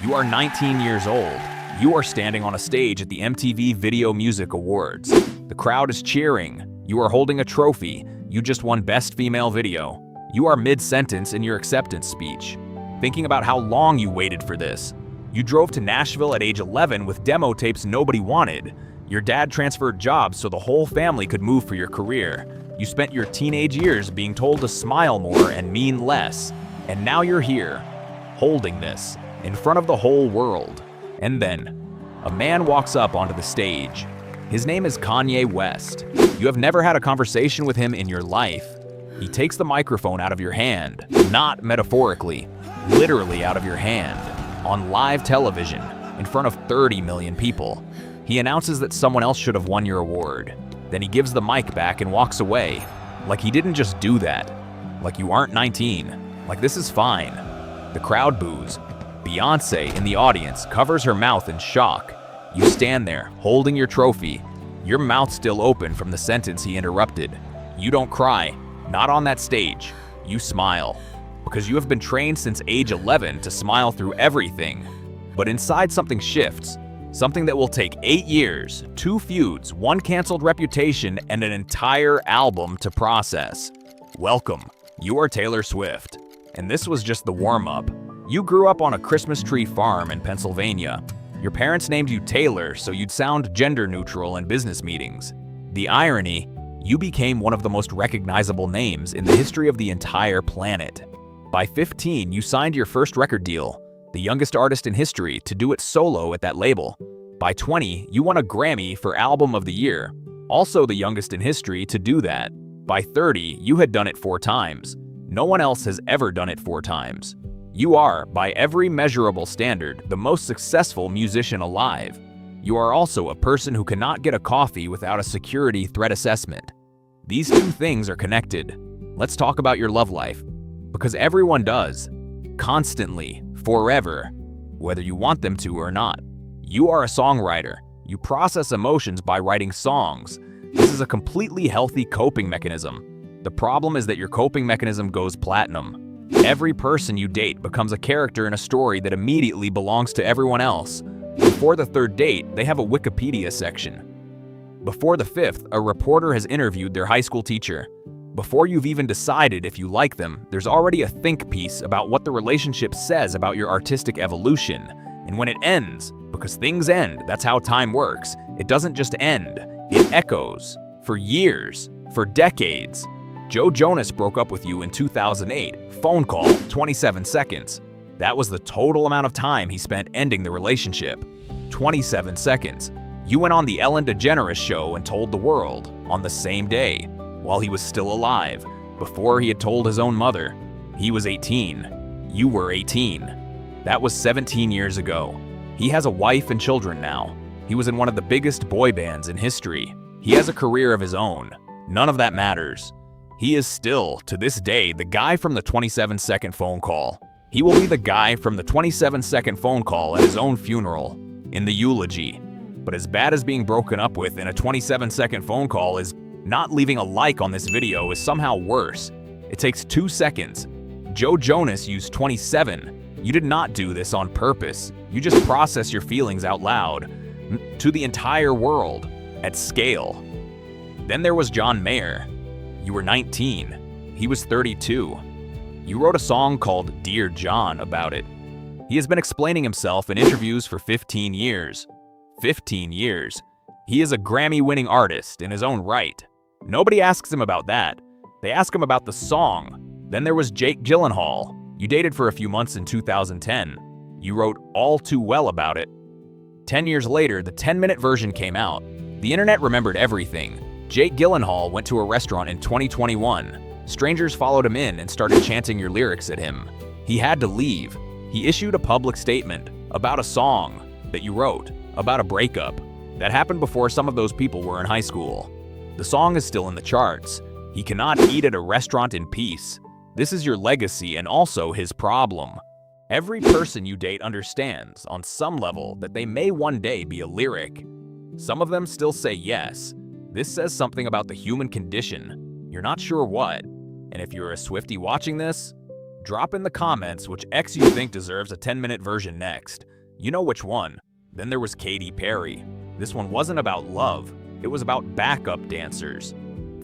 You are 19 years old. You are standing on a stage at the MTV Video Music Awards. The crowd is cheering. You are holding a trophy. You just won Best Female Video. You are mid-sentence in your acceptance speech, thinking about how long you waited for this. You drove to Nashville at age 11 with demo tapes nobody wanted. Your dad transferred jobs so the whole family could move for your career. You spent your teenage years being told to smile more and mean less. And now you're here, holding this, in front of the whole world. And then, a man walks up onto the stage. His name is Kanye West. You have never had a conversation with him in your life. He takes the microphone out of your hand, not metaphorically, literally out of your hand, on live television, in front of 30 million people. He announces that someone else should have won your award. Then he gives the mic back and walks away. Like he didn't just do that. Like you aren't 19. Like this is fine. The crowd boos. Beyoncé in the audience covers her mouth in shock. You stand there, holding your trophy, your mouth still open from the sentence he interrupted. You don't cry, not on that stage. You smile, because you have been trained since age 11 to smile through everything. But inside something shifts, something that will take 8 years, 2 feuds, 1 canceled reputation, and an entire album to process. Welcome, you are Taylor Swift. And this was just the warm-up. You grew up on a Christmas tree farm in Pennsylvania. Your parents named you Taylor so you'd sound gender-neutral in business meetings. The irony, you became one of the most recognizable names in the history of the entire planet. By 15, you signed your first record deal, the youngest artist in history to do it solo at that label. By 20, you won a Grammy for Album of the Year, also the youngest in history to do that. By 30, you had done it 4 times. No one else has ever done it 4 times. You are, by every measurable standard, the most successful musician alive. You are also a person who cannot get a coffee without a security threat assessment. These 2 things are connected. Let's talk about your love life. Because everyone does. Constantly. Forever. Whether you want them to or not. You are a songwriter. You process emotions by writing songs. This is a completely healthy coping mechanism. The problem is that your coping mechanism goes platinum. Every person you date becomes a character in a story that immediately belongs to everyone else. Before the 3rd date, they have a Wikipedia section. Before the 5th, a reporter has interviewed their high school teacher. Before you've even decided if you like them, there's already a think piece about what the relationship says about your artistic evolution. And when it ends, because things end, that's how time works, it doesn't just end, it echoes. For years, for decades. Joe Jonas broke up with you in 2008. Phone call, 27 seconds. That was the total amount of time he spent ending the relationship. 27 seconds. You went on the Ellen DeGeneres show and told the world, on the same day, while he was still alive, before he had told his own mother. He was 18. You were 18. That was 17 years ago. He has a wife and children now. He was in one of the biggest boy bands in history. He has a career of his own. None of that matters. He is still, to this day, the guy from the 27-second phone call. He will be the guy from the 27-second phone call at his own funeral, in the eulogy. But as bad as being broken up with in a 27-second phone call is, not leaving a like on this video is somehow worse. It takes 2 seconds. Joe Jonas used 27. You did not do this on purpose. You just process your feelings out loud, to the entire world, at scale. Then there was John Mayer. You were 19. He was 32. You wrote a song called Dear John about it. He has been explaining himself in interviews for 15 years. 15 years. He is a Grammy-winning artist in his own right. Nobody asks him about that. They ask him about the song. Then there was Jake Gyllenhaal. You dated for a few months in 2010. You wrote All Too Well about it. 10 years later, the 10-minute version came out. The internet remembered everything. Jake Gyllenhaal went to a restaurant in 2021. Strangers followed him in and started chanting your lyrics at him. He had to leave. He issued a public statement about a song that you wrote, about a breakup. That happened before some of those people were in high school. The song is still in the charts. He cannot eat at a restaurant in peace. This is your legacy and also his problem. Every person you date understands, on some level, that they may one day be a lyric. Some of them still say yes. This says something about the human condition. You're not sure what. And if you're a Swiftie watching this, drop in the comments which X you think deserves a 10-minute version next. You know which one. Then there was Katy Perry. This one wasn't about love, it was about backup dancers.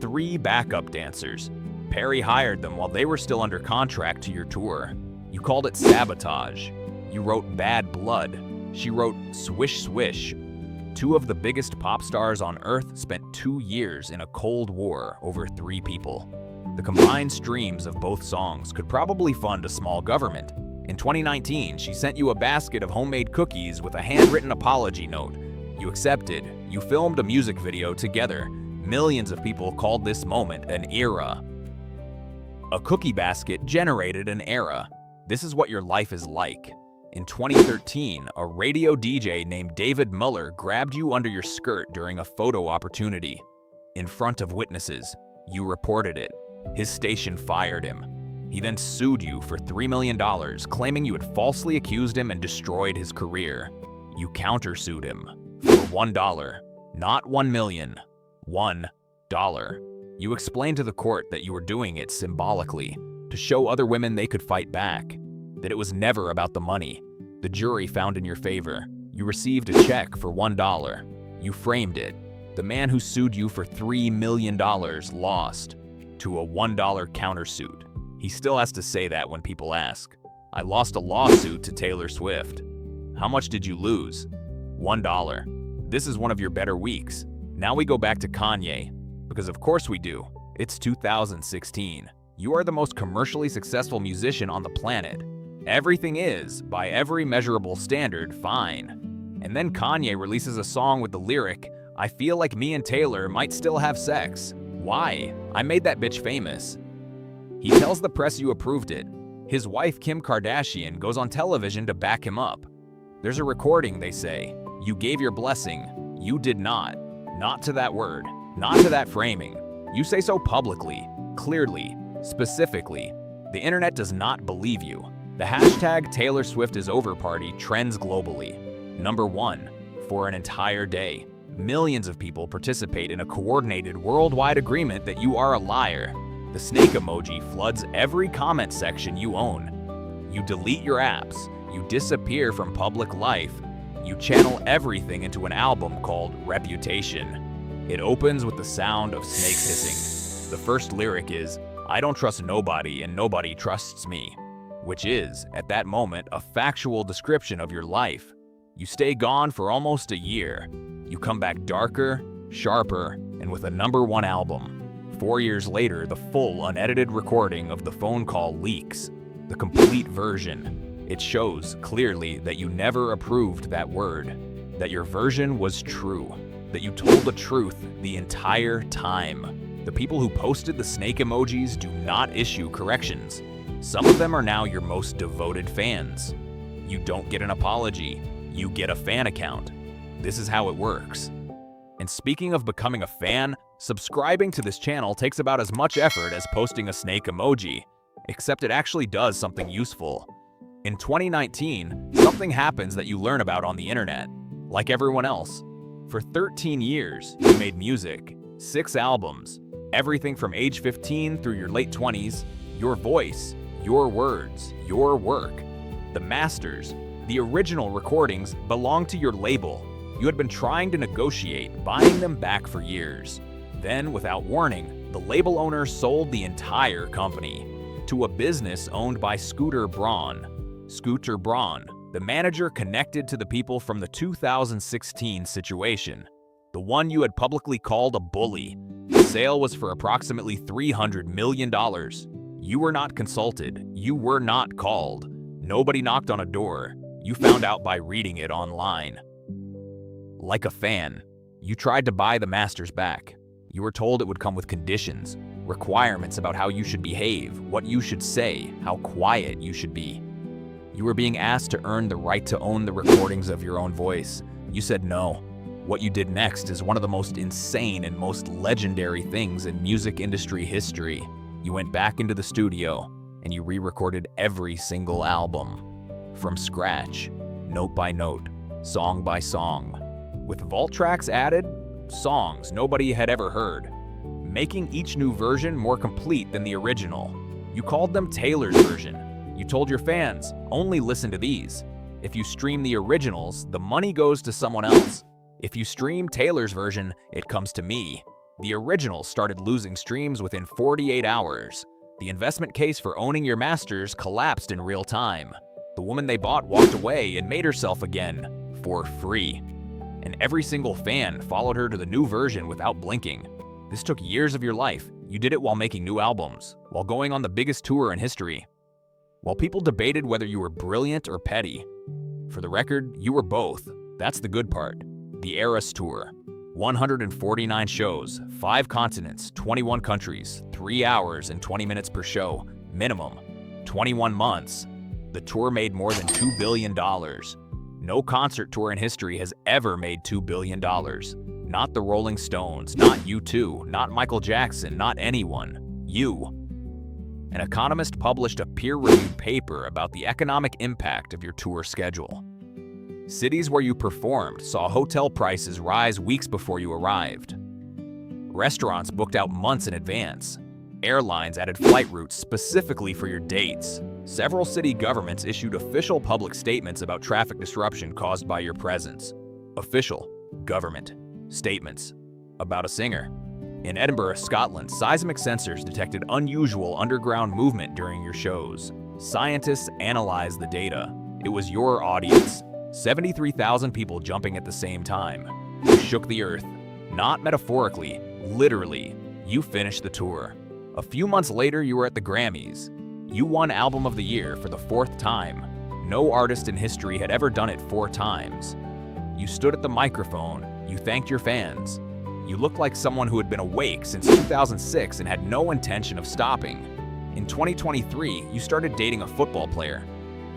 3 backup dancers. Perry hired them while they were still under contract to your tour. You called it sabotage. You wrote Bad Blood. She wrote Swish Swish. 2 of the biggest pop stars on Earth spent 2 years in a Cold War over 3 people. The combined streams of both songs could probably fund a small government. In 2019, she sent you a basket of homemade cookies with a handwritten apology note. You accepted. You filmed a music video together. Millions of people called this moment an era. A cookie basket generated an era. This is what your life is like. In 2013, a radio DJ named David Muller grabbed you under your skirt during a photo opportunity. In front of witnesses, you reported it. His station fired him. He then sued you for $3 million, claiming you had falsely accused him and destroyed his career. You countersued him for $1, not $1 million, $1. You explained to the court that you were doing it symbolically, to show other women they could fight back, that it was never about the money. The jury found in your favor. You received a check for $1. You framed it. The man who sued you for $3 million lost to a $1 countersuit. He still has to say that when people ask. I lost a lawsuit to Taylor Swift. How much did you lose? $1. This is one of your better weeks. Now we go back to Kanye. Because of course we do. It's 2016. You are the most commercially successful musician on the planet. Everything is, by every measurable standard, fine. And then Kanye releases a song with the lyric, I feel like me and Taylor might still have sex. Why? I made that bitch famous. He tells the press you approved it. His wife Kim Kardashian goes on television to back him up. There's a recording, they say. You gave your blessing. You did not. Not to that word. Not to that framing. You say so publicly, clearly, specifically. The internet does not believe you. The hashtag Taylor Swift is over party trends globally. Number 1, for an entire day. Millions of people participate in a coordinated worldwide agreement that you are a liar. The snake emoji floods every comment section you own. You delete your apps. You disappear from public life. You channel everything into an album called Reputation. It opens with the sound of snakes hissing. The first lyric is, I don't trust nobody and nobody trusts me, which is, at that moment, a factual description of your life. You stay gone for almost a year. You come back darker, sharper, and with a #1 album. 4 years later, the full unedited recording of the phone call leaks. The complete version. It shows clearly that you never approved that word, that your version was true, that you told the truth the entire time. The people who posted the snake emojis do not issue corrections. Some of them are now your most devoted fans. You don't get an apology, you get a fan account. This is how it works. And speaking of becoming a fan, subscribing to this channel takes about as much effort as posting a snake emoji, except it actually does something useful. In 2019, something happens that you learn about on the internet, like everyone else. For 13 years, you made music, 6 albums, everything from age 15 through your late 20s, your voice, your words, your work. The masters, the original recordings, belong to your label. You had been trying to negotiate, buying them back for years. Then, without warning, the label owner sold the entire company to a business owned by Scooter Braun. Scooter Braun, the manager connected to the people from the 2016 situation, the one you had publicly called a bully. The sale was for approximately $300 million. You were not consulted. You were not called. Nobody knocked on a door. You found out by reading it online. Like a fan, you tried to buy the masters back. You were told it would come with conditions, requirements about how you should behave, what you should say, how quiet you should be. You were being asked to earn the right to own the recordings of your own voice. You said no. What you did next is one of the most insane and most legendary things in music industry history. You went back into the studio and you re-recorded every single album. From scratch, note by note, song by song. With vault tracks added, songs nobody had ever heard, making each new version more complete than the original. You called them Taylor's version. You told your fans, only listen to these. If you stream the originals, the money goes to someone else. If you stream Taylor's version, it comes to me. The originals started losing streams within 48 hours. The investment case for owning your masters collapsed in real time. The woman they bought walked away and made herself again, for free. And every single fan followed her to the new version without blinking. This took years of your life. You did it while making new albums, while going on the biggest tour in history, while people debated whether you were brilliant or petty. For the record, you were both. That's the good part. The Eras Tour. 149 shows, 5 continents, 21 countries, 3 hours and 20 minutes per show, minimum. 21 months. The tour made more than $2 billion. No concert tour in history has ever made $2 billion. Not the Rolling Stones, not U2, not Michael Jackson, not anyone. You. An economist published a peer-reviewed paper about the economic impact of your tour schedule. Cities where you performed saw hotel prices rise weeks before you arrived. Restaurants booked out months in advance. Airlines added flight routes specifically for your dates. Several city governments issued official public statements about traffic disruption caused by your presence. Official government statements about a singer. In Edinburgh, Scotland, seismic sensors detected unusual underground movement during your shows. Scientists analyzed the data. It was your audience. 73,000 people jumping at the same time. You shook the earth. Not metaphorically, literally. You finished the tour. A few months later, you were at the Grammys. You won Album of the Year for the 4th time. No artist in history had ever done it 4 times. You stood at the microphone. You thanked your fans. You looked like someone who had been awake since 2006 and had no intention of stopping. In 2023, you started dating a football player,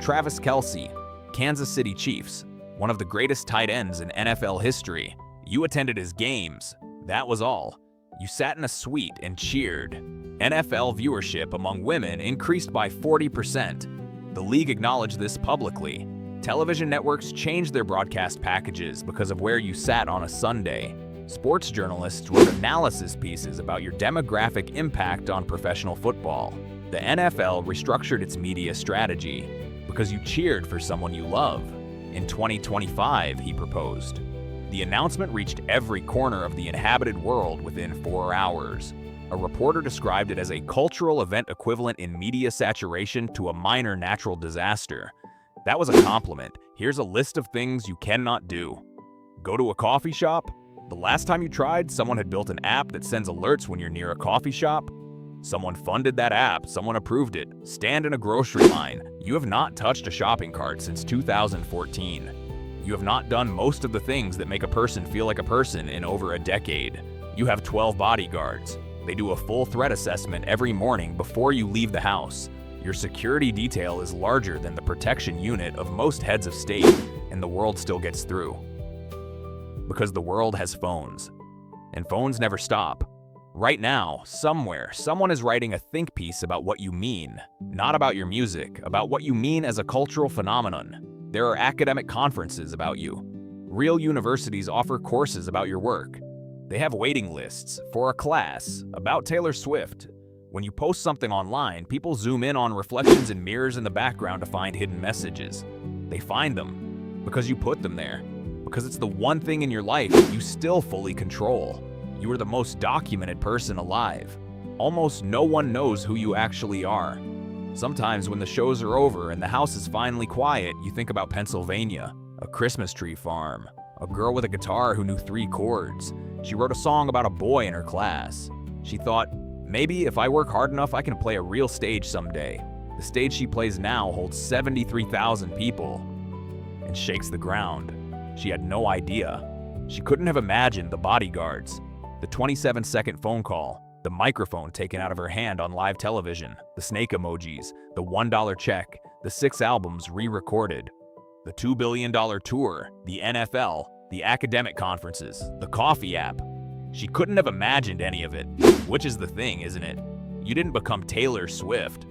Travis Kelce, Kansas City Chiefs, one of the greatest tight ends in NFL history. You attended his games. That was all. You sat in a suite and cheered. NFL viewership among women increased by 40%. The league acknowledged this publicly. Television networks changed their broadcast packages because of where you sat on a Sunday. Sports journalists wrote analysis pieces about your demographic impact on professional football. The NFL restructured its media strategy because you cheered for someone you love. In 2025, he proposed. The announcement reached every corner of the inhabited world within 4 hours. A reporter described it as a cultural event equivalent in media saturation to a minor natural disaster. That was a compliment. Here's a list of things you cannot do. Go to a coffee shop. The last time you tried, someone had built an app that sends alerts when you're near a coffee shop. Someone funded that app, someone approved it. Stand in a grocery line. You have not touched a shopping cart since 2014. You have not done most of the things that make a person feel like a person in over a decade. You have 12 bodyguards. They do a full threat assessment every morning before you leave the house. Your security detail is larger than the protection unit of most heads of state, and the world still gets through. Because the world has phones, and phones never stop. Right now, somewhere, someone is writing a think piece about what you mean, not about your music, about what you mean as a cultural phenomenon. There are academic conferences about you. Real universities offer courses about your work. They have waiting lists for a class about Taylor Swift. When you post something online, people zoom in on reflections and mirrors in the background to find hidden messages. They find them because you put them there, because it's the one thing in your life you still fully control. You are the most documented person alive. Almost no one knows who you actually are. Sometimes when the shows are over and the house is finally quiet, you think about Pennsylvania, a Christmas tree farm, a girl with a guitar who knew 3 chords. She wrote a song about a boy in her class. She thought, maybe if I work hard enough, I can play a real stage someday. The stage she plays now holds 73,000 people and shakes the ground. She had no idea. She couldn't have imagined the bodyguards, the 27-second phone call, the microphone taken out of her hand on live television, the snake emojis, the $1 check, the 6 albums re-recorded, the $2 billion tour, the NFL, the academic conferences, the coffee app. She couldn't have imagined any of it, which is the thing, isn't it? You didn't become Taylor Swift.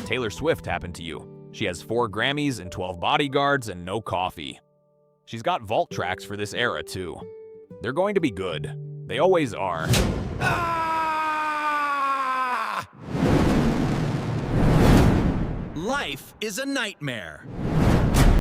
Taylor Swift happened to you. She has 4 Grammys and 12 bodyguards and no coffee. She's got vault tracks for this era, too. They're going to be good. They always are. Life is a nightmare.